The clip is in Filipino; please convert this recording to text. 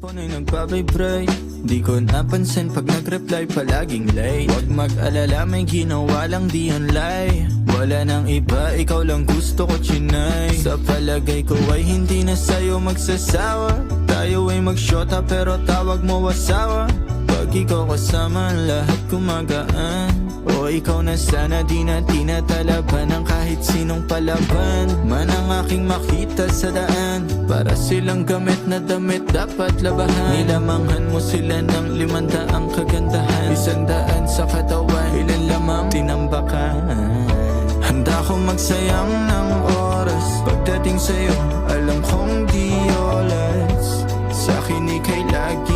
Cellphone ay nagpa-vibrate, di ko napansin pag nag-reply palaging late. Huwag mag-alala, may ginawa lang di online. Wala nang iba, ikaw lang gusto ko chinay. Sa palagay ko ay hindi na sa'yo magsasawa. Tayo ay magsyota pero tawag mo asawa. Pag ikaw kasama, lahat kumagaan. O ikaw na sana, di na tinatalaban ng kahit sinong palaban man ang aking makita sa daan. Para silang gamit na damit dapat labahan. Nilamanghan mo sila ng 500 kagandahan. 100 sa katawan, ilan lamang tinambakan. Handa kong magsayang ng oras. Pagdating sa'yo, alam kong di oras. Sa'kin ika'y lagi